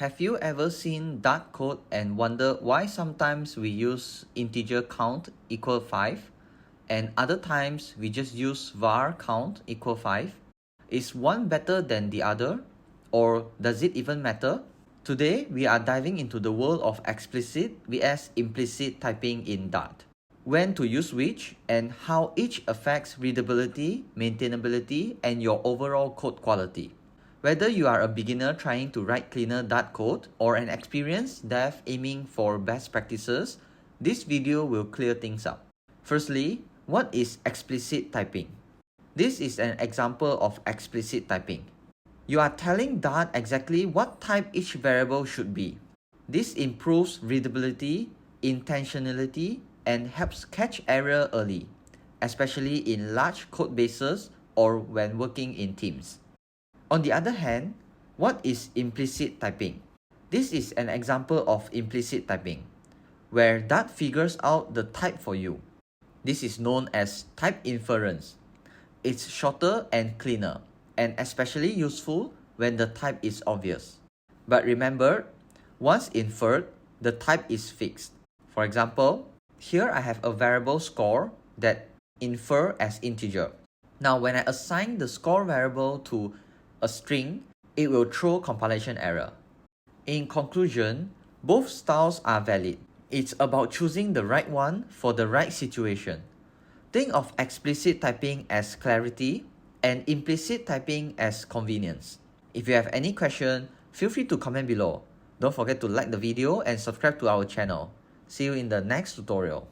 Have you ever seen Dart code and wonder why sometimes we use integer count equal 5 and other times we just use var count equal 5? Is one better than the other, or does it even matter? Today we are diving into the world of explicit vs implicit typing in Dart. When to use which and how each affects readability, maintainability, and your overall code quality. Whether you are a beginner trying to write cleaner Dart code or an experienced dev aiming for best practices, this video will clear things up. Firstly, what is explicit typing? This is an example of explicit typing. You are telling Dart exactly what type each variable should be. This improves readability, intentionality, and helps catch error early, especially in large code bases or when working in teams. On the other hand, what is implicit typing? This is an example of implicit typing, where Dart figures out the type for you. This is known as type inference. It's shorter and cleaner, and especially useful when the type is obvious. But remember, once inferred, the type is fixed. For example, here I have a variable score that infer as integer. Now when I assign the score variable to a string, it will throw compilation error. In conclusion, both styles are valid. It's about choosing the right one for the right situation. Think of explicit typing as clarity and implicit typing as convenience. If you have any question, feel free to comment below. Don't forget to like the video and subscribe to our channel. See you in the next tutorial.